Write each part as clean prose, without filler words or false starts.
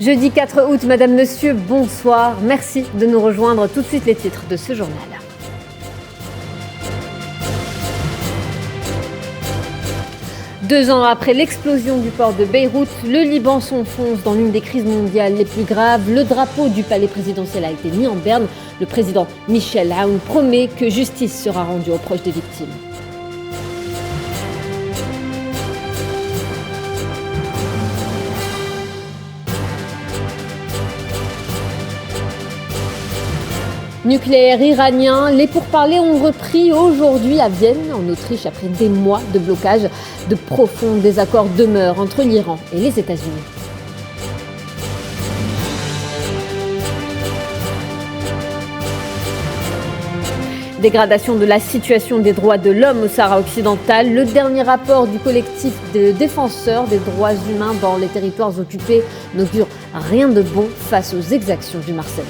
Jeudi 4 août, Madame, Monsieur, bonsoir. Merci de nous rejoindre. Tout de suite les titres de ce journal. Deux ans après l'explosion du port de Beyrouth, le Liban s'enfonce dans l'une des crises mondiales les plus graves. Le drapeau du palais présidentiel a été mis en berne. Le président Michel Aoun promet que justice sera rendue aux proches des victimes. Nucléaire iranien, les pourparlers ont repris aujourd'hui à Vienne, en Autriche, après des mois de blocage. De profonds désaccords demeurent entre l'Iran et les États-Unis. Dégradation de la situation des droits de l'homme au Sahara occidental. Le dernier rapport du collectif de défenseurs des droits humains dans les territoires occupés n'augure rien de bon face aux exactions du Marseille.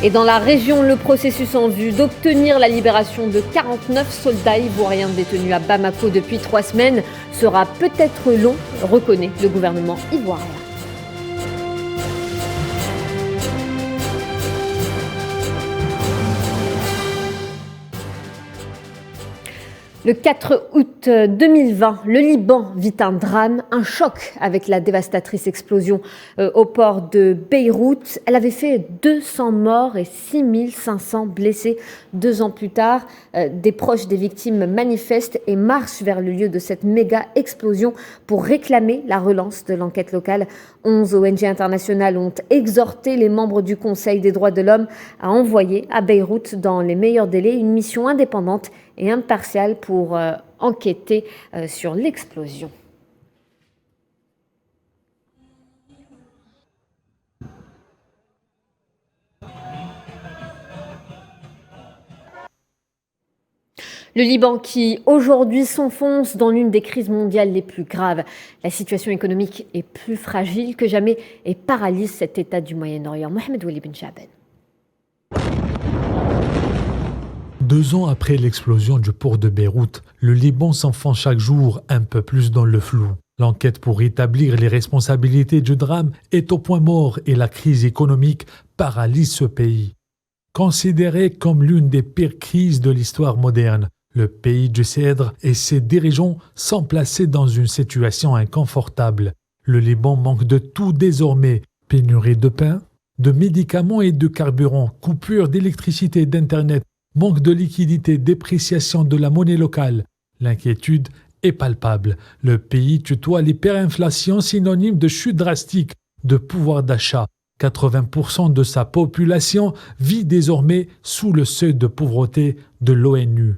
Et dans la région, le processus en vue d'obtenir la libération de 49 soldats ivoiriens détenus à Bamako depuis 3 semaines sera peut-être long, reconnaît le gouvernement ivoirien. Le 4 août 2020, le Liban vit un drame, un choc avec la dévastatrice explosion au port de Beyrouth. Elle avait fait 200 morts et 6500 blessés. 2 ans plus tard, des proches des victimes manifestent et marchent vers le lieu de cette méga explosion pour réclamer la relance de l'enquête locale. 11 ONG internationales ont exhorté les membres du Conseil des droits de l'homme à envoyer à Beyrouth dans les meilleurs délais une mission indépendante et impartiale pour enquêter sur l'explosion. Le Liban qui aujourd'hui s'enfonce dans l'une des crises mondiales les plus graves. La situation économique est plus fragile que jamais et paralyse cet État du Moyen-Orient. Mohamed Wali Ben Chaben. 2 ans après l'explosion du port de Beyrouth, le Liban s'enfonce chaque jour un peu plus dans le flou. L'enquête pour établir les responsabilités du drame est au point mort et la crise économique paralyse ce pays. Considéré comme l'une des pires crises de l'histoire moderne, le pays du Cèdre et ses dirigeants sont placés dans une situation inconfortable. Le Liban manque de tout désormais, pénurie de pain, de médicaments et de carburant, coupure d'électricité et d'internet, manque de liquidité, dépréciation de la monnaie locale. L'inquiétude est palpable. Le pays tutoie l'hyperinflation, synonyme de chute drastique de pouvoir d'achat. 80% de sa population vit désormais sous le seuil de pauvreté de l'ONU.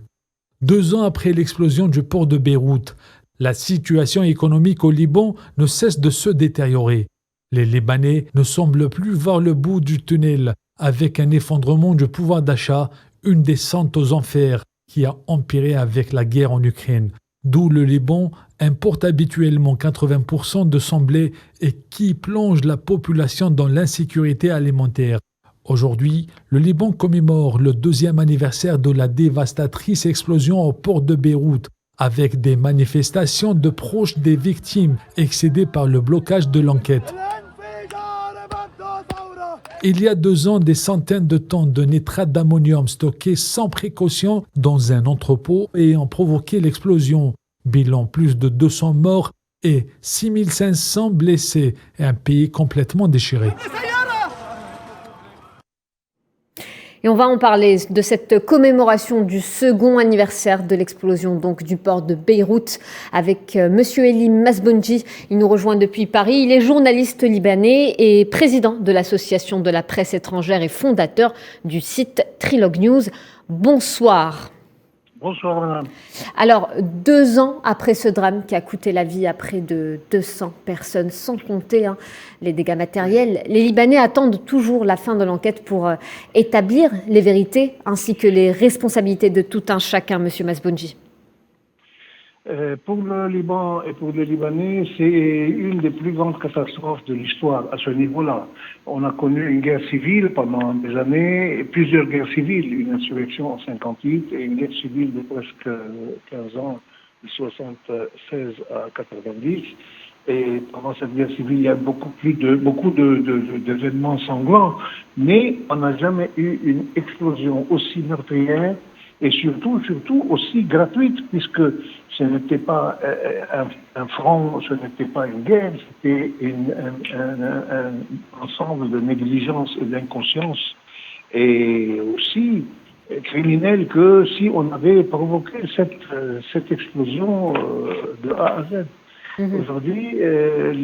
2 ans après l'explosion du port de Beyrouth, la situation économique au Liban ne cesse de se détériorer. Les Libanais ne semblent plus voir le bout du tunnel, avec un effondrement du pouvoir d'achat, une descente aux enfers qui a empiré avec la guerre en Ukraine, d'où le Liban importe habituellement 80% de son blé et qui plonge la population dans l'insécurité alimentaire. Aujourd'hui, le Liban commémore le 2e anniversaire de la dévastatrice explosion au port de Beyrouth, avec des manifestations de proches des victimes excédées par le blocage de l'enquête. Il y a 2 ans, des centaines de tonnes de nitrate d'ammonium stockées sans précaution dans un entrepôt ayant provoqué l'explosion. Bilan plus de 200 morts et 6500 blessés et un pays complètement déchiré. Et on va en parler de cette commémoration du 2e anniversaire de l'explosion donc du port de Beyrouth avec Monsieur Elie Masbonji. Il nous rejoint depuis Paris. Il est journaliste libanais et président de l'association de la presse étrangère et fondateur du site Trilog News. Bonsoir. Bonsoir madame. Alors, 2 ans après ce drame qui a coûté la vie à près de 200 personnes, sans compter les dégâts matériels, les Libanais attendent toujours la fin de l'enquête pour établir les vérités ainsi que les responsabilités de tout un chacun, Monsieur Masbonji. Pour le Liban et pour les Libanais, c'est une des plus grandes catastrophes de l'histoire à ce niveau-là. On a connu une guerre civile pendant des années, plusieurs guerres civiles, une insurrection en 58 et une guerre civile de presque 15 ans, de 76 à 90. Et pendant cette guerre civile, il y a beaucoup d'événements sanglants, mais on n'a jamais eu une explosion aussi meurtrière et surtout aussi gratuite, puisque ce n'était pas un front, ce n'était pas une guerre, c'était un ensemble de négligence et d'inconscience, et aussi criminel que si on avait provoqué cette explosion de A à Z. Aujourd'hui,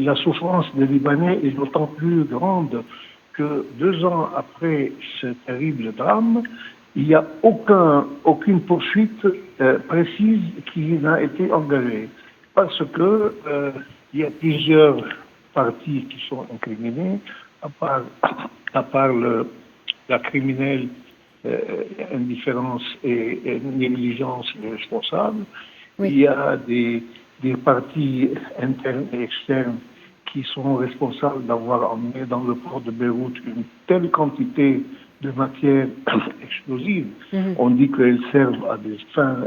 la souffrance des Libanais est d'autant plus grande que 2 ans après ce terrible drame, il n'y a aucune poursuite précise qui n'a été engagée. Parce que il y a plusieurs parties qui sont incriminées, à part la criminelle indifférence et négligence des responsables. Oui. Il y a des parties internes et externes qui sont responsables d'avoir emmené dans le port de Beyrouth une telle quantité de matières explosives. On dit qu'elles servent à des fins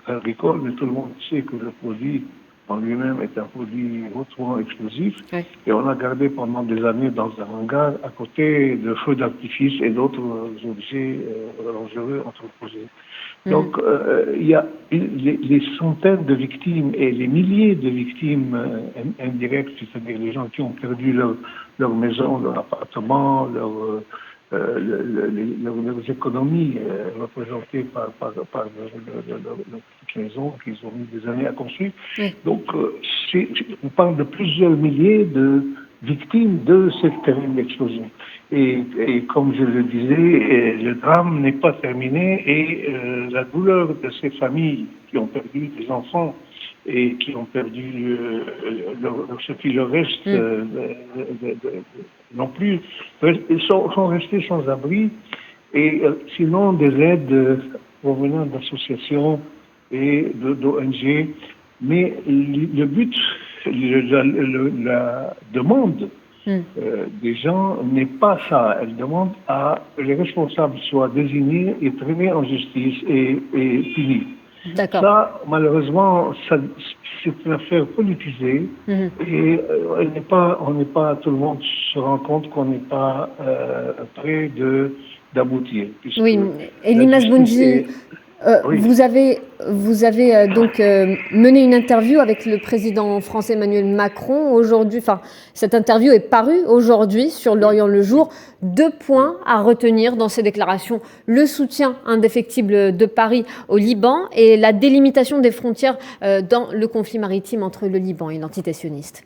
agricoles, mais tout le monde sait que le produit en lui-même est un produit hautement explosif. Oui. Et on a gardé pendant des années dans un hangar à côté de feux d'artifice et d'autres objets dangereux entreposés. Donc, il y a les centaines de victimes et les milliers de victimes indirectes, c'est-à-dire les gens qui ont perdu leur maison, leur appartement, leurs économies représentées par leur petite maison qu'ils ont mis des années à construire. Oui. Donc, on parle de plusieurs milliers de victimes de cette terrible explosion. Et comme je le disais, le drame n'est pas terminé et la douleur de ces familles qui ont perdu des enfants et qui ont perdu ce qui leur reste non plus, ils sont restés sans abri et sinon des aides provenant d'associations et d'ONG. Mais le but, la demande des gens n'est pas ça. Elle demande à que les responsables soient désignés et traînés en justice et punis. Ça, malheureusement, c'est une affaire politisée et on n'est pas, tout le monde se rend compte qu'on n'est pas prêt d'aboutir. Oui, Elima Sbounji, oui. Vous avez donc mené une interview avec le président français Emmanuel Macron aujourd'hui. Enfin, cette interview est parue aujourd'hui sur L'Orient le Jour. 2 points à retenir dans ces déclarations: le soutien indéfectible de Paris au Liban et la délimitation des frontières dans le conflit maritime entre le Liban et l'entité sioniste.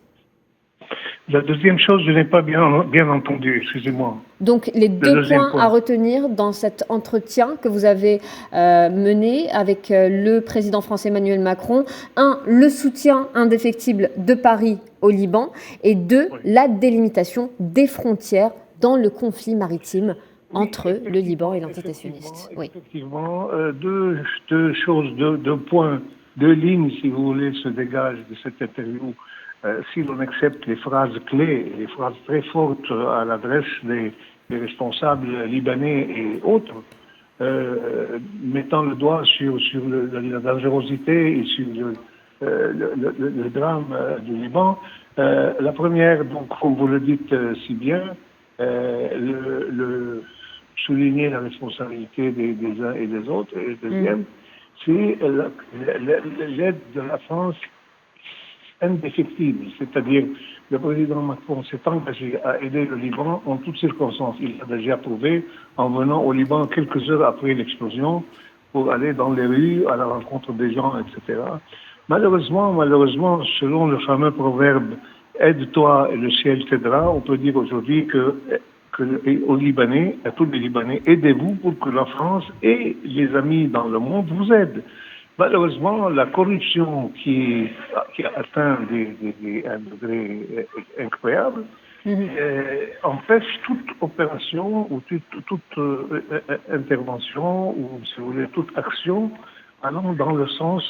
La deuxième chose, je n'ai pas bien entendu, excusez-moi. Donc, les 2 points à retenir dans cet entretien que vous avez mené avec le président français Emmanuel Macron. 1, le soutien indéfectible de Paris au Liban. Et 2, oui, la délimitation des frontières dans le conflit maritime entre le Liban et l'entité sioniste. Oui. Effectivement, deux choses, 2 points, 2 lignes, si vous voulez, se dégagent de cette interview. Si l'on accepte les phrases clés, les phrases très fortes à l'adresse des responsables libanais et autres, mettant le doigt sur la dangerosité et sur le drame du Liban, la première, donc, comme vous le dites si bien, souligner la responsabilité des uns et des autres, et le deuxième, c'est l'aide de la France indéfectible, c'est-à-dire le président Macron s'est engagé à aider le Liban en toutes circonstances. Il l'a déjà prouvé en venant au Liban quelques heures après l'explosion pour aller dans les rues à la rencontre des gens, etc. Malheureusement, selon le fameux proverbe « aide-toi et le ciel t'aidera », on peut dire aujourd'hui aux Libanais, à tous les Libanais, aidez-vous pour que la France et les amis dans le monde vous aident. Malheureusement, la corruption qui a atteint un degré incroyable empêche toute opération ou toute intervention ou, si vous voulez, toute action allant dans le sens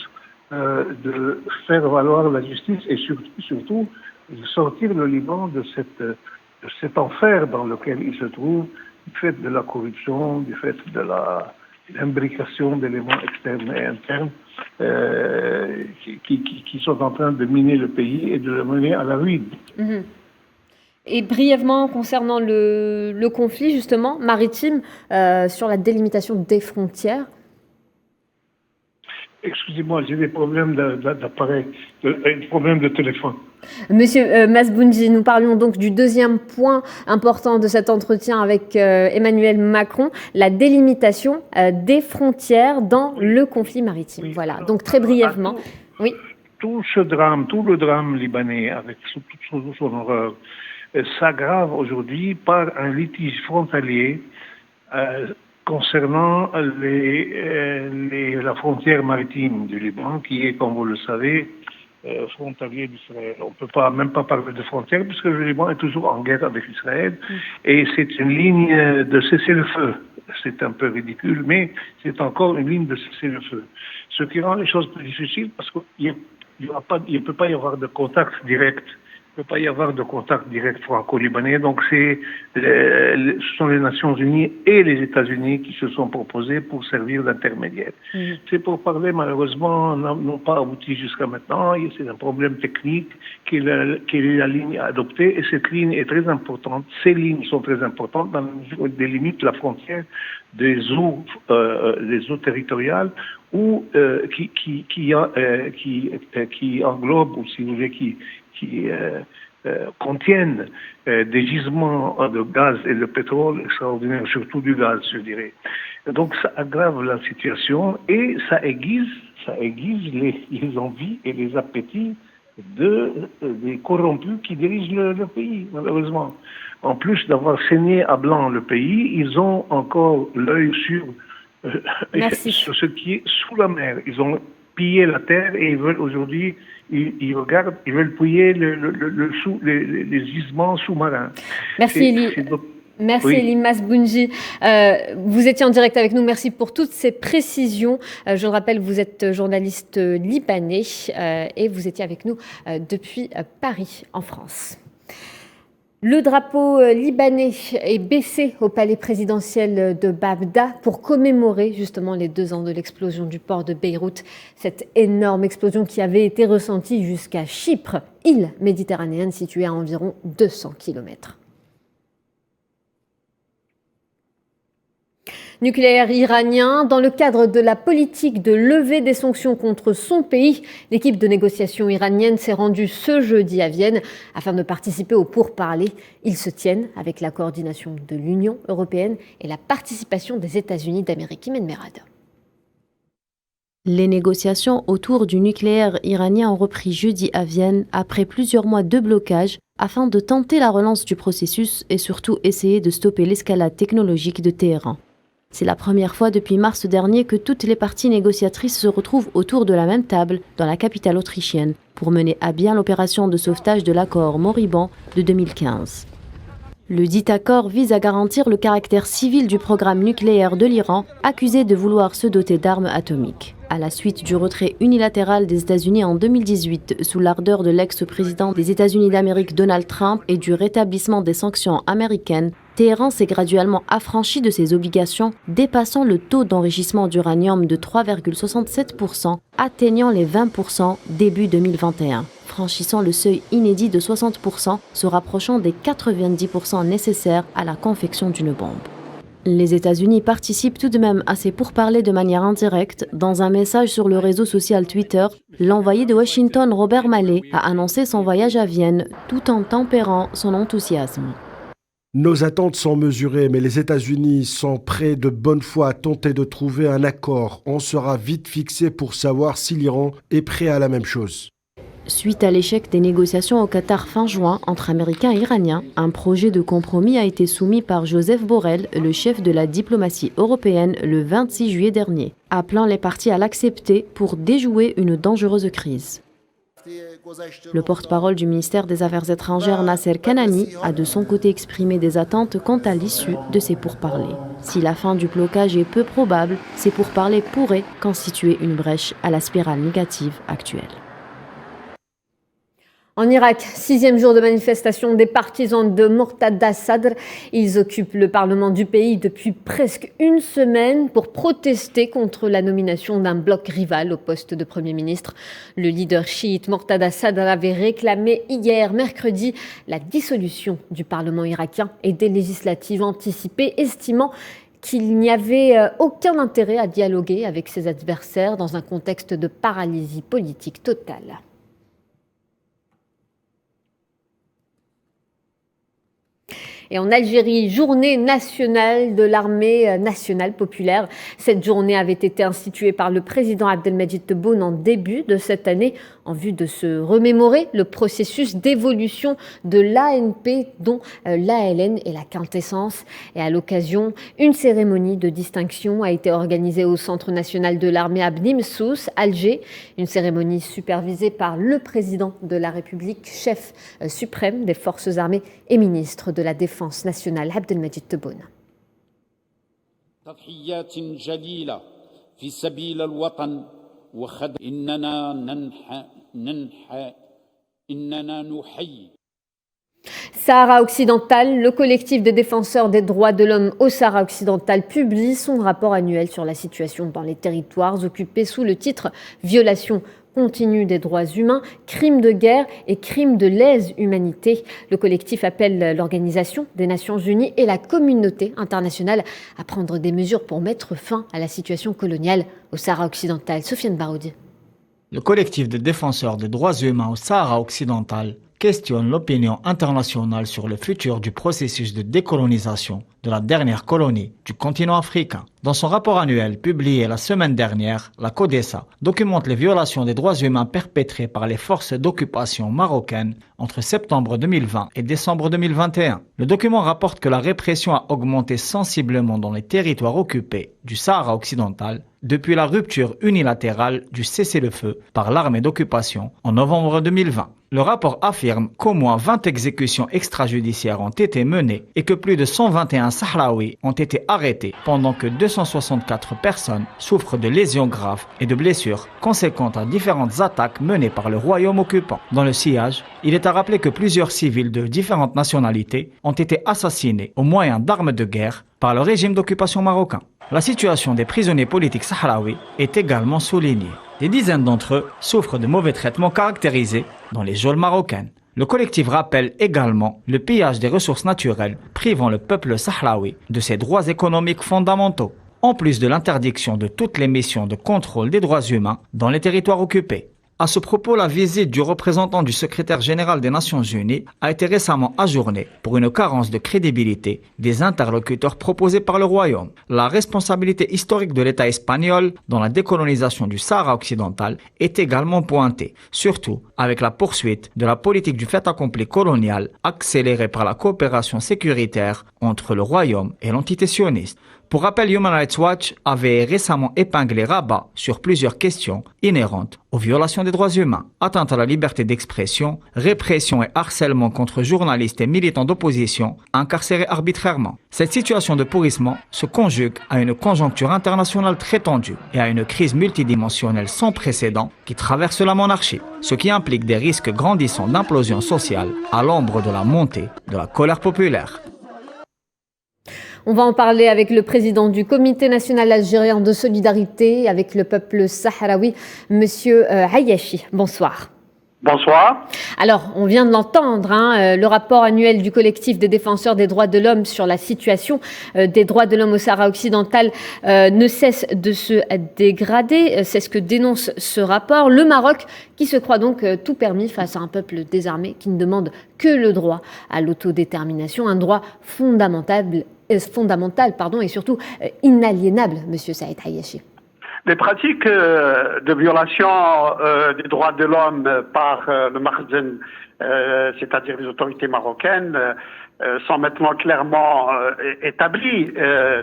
de faire valoir la justice et surtout de sortir le Liban de cet enfer dans lequel il se trouve, du fait de la corruption, du fait de l'imbrication d'éléments externes et internes qui sont en train de miner le pays et de le mener à la ruine. Mhm. Et brièvement, concernant le conflit justement maritime, sur la délimitation des frontières. Excusez-moi, j'ai des problèmes d'appareil, des problèmes de téléphone. Monsieur Masboundji, nous parlions donc du deuxième point important de cet entretien avec Emmanuel Macron, la délimitation des frontières dans le conflit maritime. Oui. Voilà, donc très brièvement. Oui. Tout le drame libanais, avec toute son horreur, s'aggrave aujourd'hui par un litige frontalier concernant la frontière maritime du Liban, qui est, comme vous le savez, frontalier d'Israël. On ne peut même pas parler de frontière, puisque le Liban est toujours en guerre avec Israël, et c'est une ligne de cessez-le-feu. C'est un peu ridicule, mais c'est encore une ligne de cessez-le-feu. Ce qui rend les choses plus difficiles, parce qu'il ne peut pas y avoir de contact direct. Il ne peut pas y avoir de contact direct franco-libanais. Donc ce sont les Nations Unies et les États-Unis qui se sont proposés pour servir d'intermédiaire. Ces pourparlers, malheureusement, n'ont pas abouti jusqu'à maintenant. C'est un problème technique qui est la ligne à adopter. Et cette ligne est très importante. Ces lignes sont très importantes dans la mesure où elles délimitent la frontière des eaux territoriales ou qui englobent, ou si vous voulez, qui contiennent des gisements de gaz et de pétrole extraordinaires, surtout du gaz, je dirais. Donc ça aggrave la situation et ça aiguise les envies et les appétits des corrompus qui dirigent le pays, malheureusement. En plus d'avoir saigné à blanc le pays, ils ont encore l'œil sur ce qui est sous la mer. Ils ont pillé la terre et ils veulent aujourd'hui, ils veulent piller les gisements sous-marins. Merci Elie. Merci Elie Masboundji. Vous étiez en direct avec nous. Merci pour toutes ces précisions. Je le rappelle, vous êtes journaliste libanais et vous étiez avec nous depuis Paris, en France. Le drapeau libanais est baissé au palais présidentiel de Bagdad pour commémorer justement les 2 ans de l'explosion du port de Beyrouth. Cette énorme explosion qui avait été ressentie jusqu'à Chypre, île méditerranéenne située à environ 200 km. Nucléaire iranien. Dans le cadre de la politique de levée des sanctions contre son pays, l'équipe de négociation iranienne s'est rendue ce jeudi à Vienne afin de participer aux pourparlers. Ils se tiennent avec la coordination de l'Union européenne et la participation des États-Unis d'Amérique. Imen Merad. Les négociations autour du nucléaire iranien ont repris jeudi à Vienne après plusieurs mois de blocage afin de tenter la relance du processus et surtout essayer de stopper l'escalade technologique de Téhéran. C'est la première fois depuis mars dernier que toutes les parties négociatrices se retrouvent autour de la même table dans la capitale autrichienne pour mener à bien l'opération de sauvetage de l'accord moribond de 2015. Le dit accord vise à garantir le caractère civil du programme nucléaire de l'Iran, accusé de vouloir se doter d'armes atomiques. À la suite du retrait unilatéral des États-Unis en 2018 sous l'ardeur de l'ex-président des États-Unis d'Amérique Donald Trump et du rétablissement des sanctions américaines, Téhéran s'est graduellement affranchi de ses obligations, dépassant le taux d'enrichissement d'uranium de 3,67%, atteignant les 20% début 2021, franchissant le seuil inédit de 60%, se rapprochant des 90% nécessaires à la confection d'une bombe. Les États-Unis participent tout de même à ces pourparlers de manière indirecte. Dans un message sur le réseau social Twitter, l'envoyé de Washington Robert Malley a annoncé son voyage à Vienne tout en tempérant son enthousiasme. Nos attentes sont mesurées, mais les États-Unis sont prêts de bonne foi à tenter de trouver un accord. On sera vite fixé pour savoir si l'Iran est prêt à la même chose. Suite à l'échec des négociations au Qatar fin juin entre Américains et Iraniens, un projet de compromis a été soumis par Joseph Borrell, le chef de la diplomatie européenne, le 26 juillet dernier, appelant les parties à l'accepter pour déjouer une dangereuse crise. Le porte-parole du ministère des Affaires étrangères, Nasser Kanani, a de son côté exprimé des attentes quant à l'issue de ces pourparlers. Si la fin du blocage est peu probable, ces pourparlers pourraient constituer une brèche à la spirale négative actuelle. En Irak, 6e jour de manifestation des partisans de Moqtada Sadr. Ils occupent le Parlement du pays depuis presque une semaine pour protester contre la nomination d'un bloc rival au poste de Premier ministre. Le leader chiite Moqtada Sadr avait réclamé hier, mercredi, la dissolution du Parlement irakien et des législatives anticipées, estimant qu'il n'y avait aucun intérêt à dialoguer avec ses adversaires dans un contexte de paralysie politique totale. Et en Algérie, journée nationale de l'armée nationale populaire. Cette journée avait été instituée par le président Abdelmadjid Tebboune en début de cette année en vue de se remémorer le processus d'évolution de l'ANP dont l'ALN est la quintessence. Et à l'occasion, une cérémonie de distinction a été organisée au Centre national de l'armée à Bni Messous, Alger. Une cérémonie supervisée par le président de la République, chef suprême des forces armées et ministre de la Défense nationale, Abdelmadjid Tebboune. Sahara occidental, le collectif des défenseurs des droits de l'homme au Sahara occidental publie son rapport annuel sur la situation dans les territoires occupés sous le titre « Violation continue des droits humains, crimes de guerre et crimes de lèse-humanité ». Le collectif appelle l'Organisation des Nations Unies et la communauté internationale à prendre des mesures pour mettre fin à la situation coloniale au Sahara occidental. Sofiane Baroudi. Le collectif des défenseurs des droits humains au Sahara occidental questionne l'opinion internationale sur le futur du processus de décolonisation de la dernière colonie du continent africain. Dans son rapport annuel publié la semaine dernière, la CODESA documente les violations des droits humains perpétrées par les forces d'occupation marocaines entre septembre 2020 et décembre 2021. Le document rapporte que la répression a augmenté sensiblement dans les territoires occupés du Sahara occidental depuis la rupture unilatérale du cessez-le-feu par l'armée d'occupation en novembre 2020. Le rapport affirme qu'au moins 20 exécutions extrajudiciaires ont été menées et que plus de 121 Sahraouis ont été arrêtés pendant que 264 personnes souffrent de lésions graves et de blessures conséquentes à différentes attaques menées par le royaume occupant. Dans le sillage, il est à rappeler que plusieurs civils de différentes nationalités ont été assassinés au moyen d'armes de guerre par le régime d'occupation marocain. La situation des prisonniers politiques sahraouis est également soulignée. Des dizaines d'entre eux souffrent de mauvais traitements caractérisés dans les geôles marocaines. Le collectif rappelle également le pillage des ressources naturelles privant le peuple sahraoui de ses droits économiques fondamentaux, en plus de l'interdiction de toutes les missions de contrôle des droits humains dans les territoires occupés. À ce propos, la visite du représentant du secrétaire général des Nations Unies a été récemment ajournée pour une carence de crédibilité des interlocuteurs proposés par le Royaume. La responsabilité historique de l'État espagnol dans la décolonisation du Sahara occidental est également pointée, surtout avec la poursuite de la politique du fait accompli colonial accélérée par la coopération sécuritaire entre le Royaume et l'entité sioniste. Pour rappel, Human Rights Watch avait récemment épinglé Rabat sur plusieurs questions inhérentes aux violations des droits humains, atteinte à la liberté d'expression, répression et harcèlement contre journalistes et militants d'opposition incarcérés arbitrairement. Cette situation de pourrissement se conjugue à une conjoncture internationale très tendue et à une crise multidimensionnelle sans précédent qui traverse la monarchie, ce qui implique des risques grandissants d'implosion sociale à l'ombre de la montée de la colère populaire. On va en parler avec le président du Comité national algérien de solidarité avec le peuple sahraoui, Monsieur Hayachi. Bonsoir. Bonsoir. Alors, on vient de l'entendre, le rapport annuel du collectif des défenseurs des droits de l'homme sur la situation des droits de l'homme au Sahara occidental ne cesse de se dégrader. C'est ce que dénonce ce rapport. Le Maroc, qui se croit donc tout permis face à un peuple désarmé qui ne demande que le droit à l'autodétermination, un droit fondamental et surtout inaliénable, Monsieur Saïd Hayachi. Les pratiques de violation des droits de l'homme par le Makhzen, c'est-à-dire les autorités marocaines, sont maintenant clairement établies.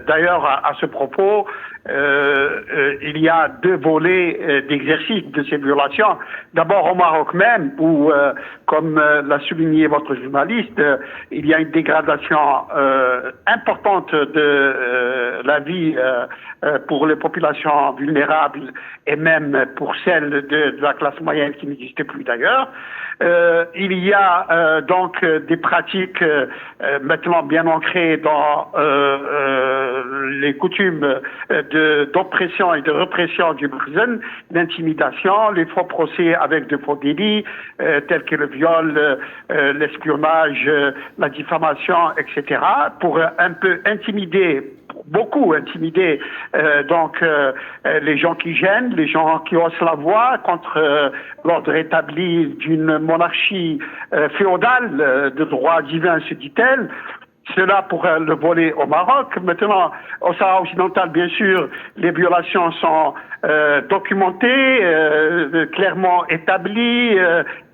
D'ailleurs, à ce propos, il y a deux volets d'exercice de ces violations. D'abord au Maroc même, où, comme l'a souligné votre journaliste, il y a une dégradation importante de la vie pour les populations vulnérables et même pour celles de la classe moyenne qui n'existait plus d'ailleurs. Il y a donc des pratiques maintenant bien ancrées dans les coutumes d'oppression et de répression du prison, l'intimidation, les faux procès avec de faux délits tels que le viol, l'espionnage, la diffamation, etc. pour un peu beaucoup intimider les gens qui gênent, les gens qui haussent la voix contre l'ordre établi d'une monarchie féodale de droit divin, se dit-elle. Cela pour le volet au Maroc. Maintenant, au Sahara occidental, bien sûr, les violations sont documentées, clairement établies,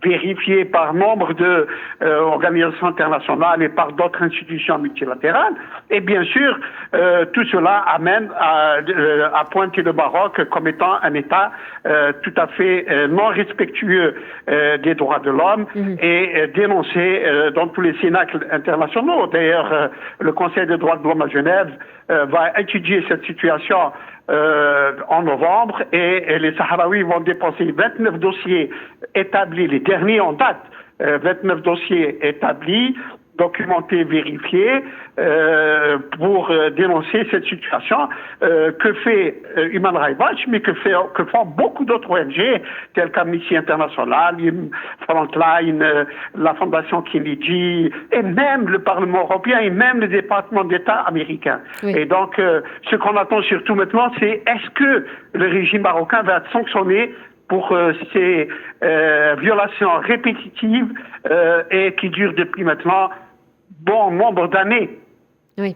vérifiées par nombre de organisations internationales et par d'autres institutions multilatérales. Et bien sûr, tout cela amène à pointer le Maroc comme étant un État tout à fait non respectueux des droits de l'homme et dénoncé dans tous les cénacles internationaux. D'ailleurs, le Conseil des droits de l'homme à Genève va étudier cette situation en novembre et les Sahraouis vont déposer 29 dossiers établis, les derniers en date, 29 dossiers établis, documentés, vérifiés, pour dénoncer cette situation que fait Human Rights Watch, mais que font beaucoup d'autres ONG, telles qu'Amnesty International, Frontline, la Fondation Kennedy, et même le Parlement européen, et même le département d'État américain. Oui. Et donc, ce qu'on attend surtout maintenant, c'est est-ce que le régime marocain va être sanctionné pour ces violations répétitives et qui durent depuis maintenant bon nombre d'années. Oui.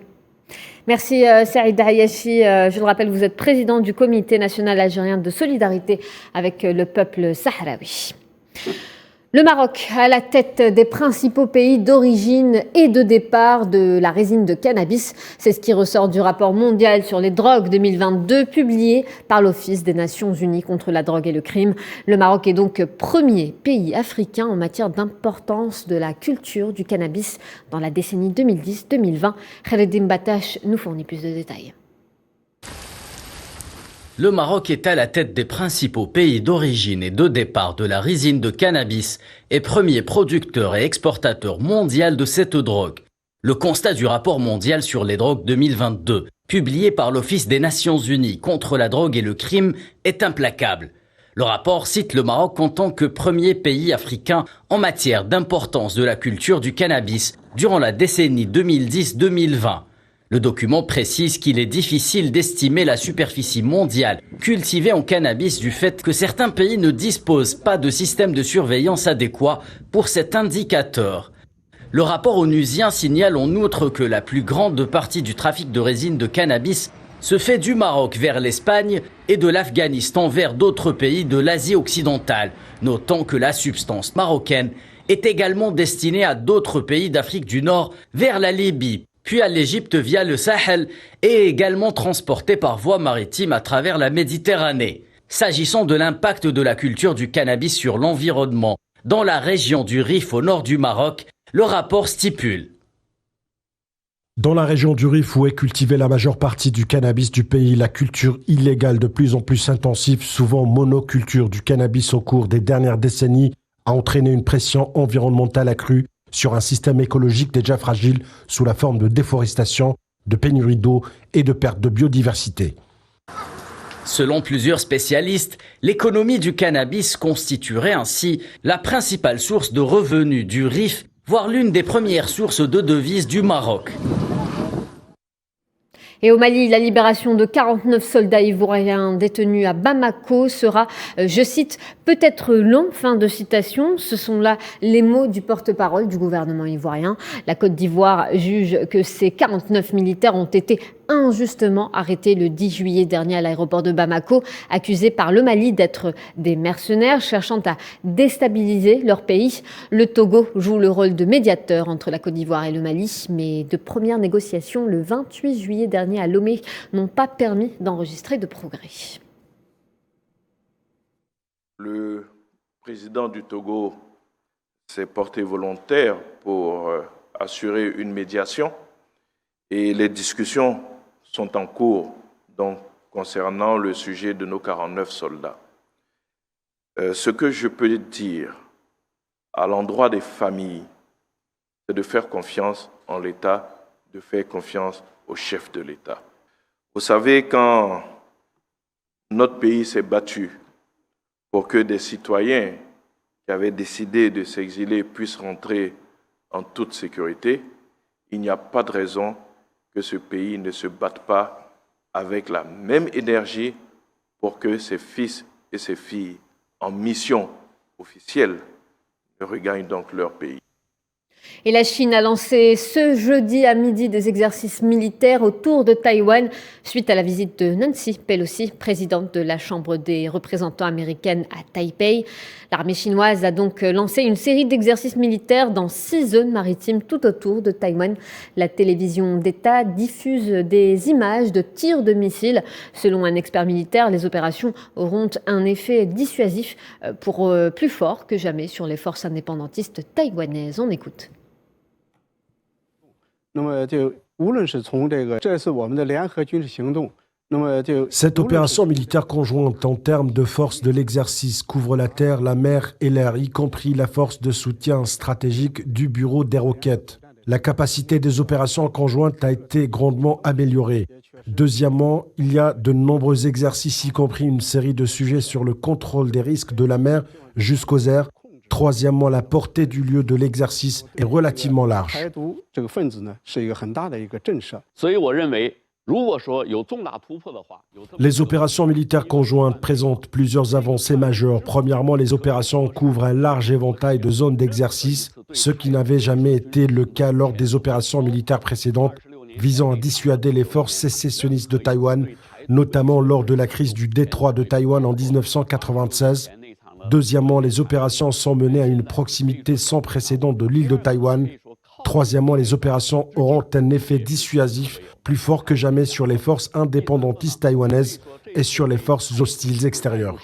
Merci Saïd Hayachi. Je le rappelle, vous êtes président du Comité national algérien de solidarité avec le peuple sahraoui. Le Maroc à la tête des principaux pays d'origine et de départ de la résine de cannabis. C'est ce qui ressort du rapport mondial sur les drogues 2022 publié par l'Office des Nations Unies contre la drogue et le crime. Le Maroc est donc premier pays africain en matière d'importance de la culture du cannabis dans la décennie 2010-2020. Khaled Batache nous fournit plus de détails. Le Maroc est à la tête des principaux pays d'origine et de départ de la résine de cannabis et premier producteur et exportateur mondial de cette drogue. Le constat du rapport mondial sur les drogues 2022, publié par l'Office des Nations Unies contre la drogue et le crime, est implacable. Le rapport cite le Maroc en tant que premier pays africain en matière d'importance de la culture du cannabis durant la décennie 2010-2020. Le document précise qu'il est difficile d'estimer la superficie mondiale cultivée en cannabis du fait que certains pays ne disposent pas de système de surveillance adéquat pour cet indicateur. Le rapport onusien signale en outre que la plus grande partie du trafic de résine de cannabis se fait du Maroc vers l'Espagne et de l'Afghanistan vers d'autres pays de l'Asie occidentale, notant que la substance marocaine est également destinée à d'autres pays d'Afrique du Nord vers la Libye, puis à l'Égypte via le Sahel et également transporté par voie maritime à travers la Méditerranée. S'agissant de l'impact de la culture du cannabis sur l'environnement dans la région du Rif au nord du Maroc, le rapport stipule. Dans la région du Rif où est cultivée la majeure partie du cannabis du pays, la culture illégale de plus en plus intensive, souvent monoculture du cannabis au cours des dernières décennies, a entraîné une pression environnementale accrue sur un système écologique déjà fragile sous la forme de déforestation, de pénurie d'eau et de perte de biodiversité. Selon plusieurs spécialistes, l'économie du cannabis constituerait ainsi la principale source de revenus du Rif, voire l'une des premières sources de devises du Maroc. Et au Mali, la libération de 49 soldats ivoiriens détenus à Bamako sera, je cite, peut-être long, fin de citation. Ce sont là les mots du porte-parole du gouvernement ivoirien. La Côte d'Ivoire juge que ces 49 militaires ont été injustement arrêtés le 10 juillet dernier à l'aéroport de Bamako, accusés par le Mali d'être des mercenaires cherchant à déstabiliser leur pays. Le Togo joue le rôle de médiateur entre la Côte d'Ivoire et le Mali, mais de premières négociations le 28 juillet dernier à Lomé n'ont pas permis d'enregistrer de progrès. Le président du Togo s'est porté volontaire pour assurer une médiation et les discussions sont en cours donc, concernant le sujet de nos 49 soldats. Ce que je peux dire à l'endroit des familles, c'est de faire confiance en l'État, de faire confiance au chef de l'État. Vous savez, quand notre pays s'est battu pour que des citoyens qui avaient décidé de s'exiler puissent rentrer en toute sécurité, il n'y a pas de raison que ce pays ne se batte pas avec la même énergie pour que ses fils et ses filles en mission officielle regagnent donc leur pays. Et la Chine a lancé ce jeudi à midi des exercices militaires autour de Taïwan suite à la visite de Nancy Pelosi, présidente de la Chambre des représentants américaine à Taipei. L'armée chinoise a donc lancé une série d'exercices militaires dans 6 zones maritimes tout autour de Taïwan. La télévision d'État diffuse des images de tirs de missiles. Selon un expert militaire, les opérations auront un effet dissuasif plus fort que jamais sur les forces indépendantistes taïwanaises. On écoute. Cette opération militaire conjointe en termes de force de l'exercice couvre la terre, la mer et l'air, y compris la force de soutien stratégique du Bureau des roquettes. La capacité des opérations conjointes a été grandement améliorée. Deuxièmement, il y a de nombreux exercices, y compris une série de sujets sur le contrôle des risques de la mer jusqu'aux airs. Troisièmement, la portée du lieu de l'exercice est relativement large. Les opérations militaires conjointes présentent plusieurs avancées majeures. Premièrement, les opérations couvrent un large éventail de zones d'exercice, ce qui n'avait jamais été le cas lors des opérations militaires précédentes, visant à dissuader les forces sécessionnistes de Taïwan, notamment lors de la crise du détroit de Taïwan en 1996. Deuxièmement, les opérations sont menées à une proximité sans précédent de l'île de Taïwan. Troisièmement, les opérations auront un effet dissuasif plus fort que jamais sur les forces indépendantistes taïwanaises et sur les forces hostiles extérieures.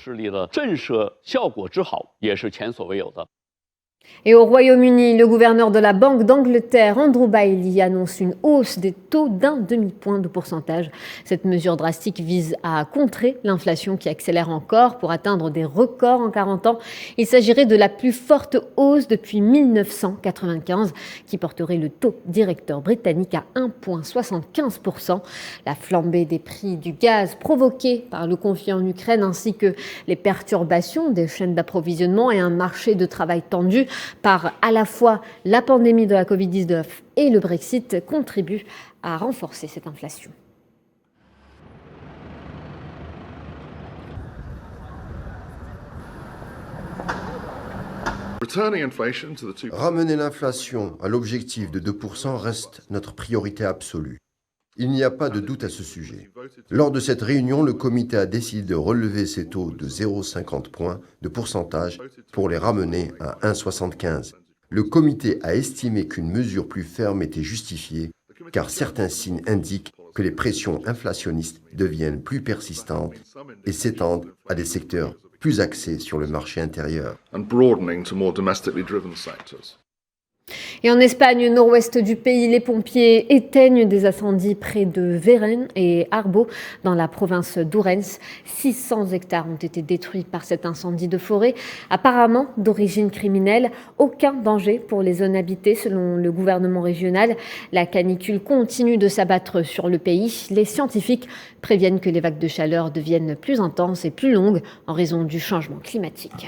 Et au Royaume-Uni, le gouverneur de la Banque d'Angleterre, Andrew Bailey, annonce une hausse des taux d'1 demi-point de pourcentage. Cette mesure drastique vise à contrer l'inflation qui accélère encore pour atteindre des records en 40 ans. Il s'agirait de la plus forte hausse depuis 1995 qui porterait le taux directeur britannique à 1,75%. La flambée des prix du gaz provoquée par le conflit en Ukraine ainsi que les perturbations des chaînes d'approvisionnement et un marché de travail tendu par à la fois la pandémie de la Covid-19 et le Brexit contribuent à renforcer cette inflation. Ramener l'inflation à l'objectif de 2% reste notre priorité absolue. Il n'y a pas de doute à ce sujet. Lors de cette réunion, le comité a décidé de relever ces taux de 0,50 points de pourcentage pour les ramener à 1,75. Le comité a estimé qu'une mesure plus ferme était justifiée, car certains signes indiquent que les pressions inflationnistes deviennent plus persistantes et s'étendent à des secteurs plus axés sur le marché intérieur. Et en Espagne, au nord-ouest du pays, les pompiers éteignent des incendies près de Veren et Arbo, dans la province d'Ourense. 600 hectares ont été détruits par cet incendie de forêt, apparemment d'origine criminelle. Aucun danger pour les zones habitées, selon le gouvernement régional. La canicule continue de s'abattre sur le pays. Les scientifiques préviennent que les vagues de chaleur deviennent plus intenses et plus longues en raison du changement climatique.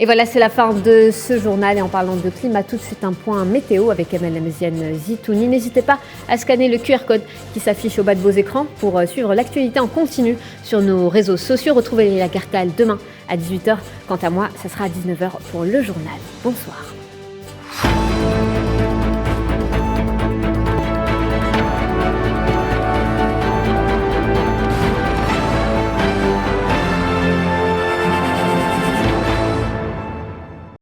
Et voilà, c'est la fin de ce journal. Et en parlant de climat, tout de suite un point météo avec Amel Lamziane Zitouni. N'hésitez pas à scanner le QR code qui s'affiche au bas de vos écrans pour suivre l'actualité en continu sur nos réseaux sociaux. Retrouvez la Carcal demain à 18h. Quant à moi, ça sera à 19h pour le journal. Bonsoir.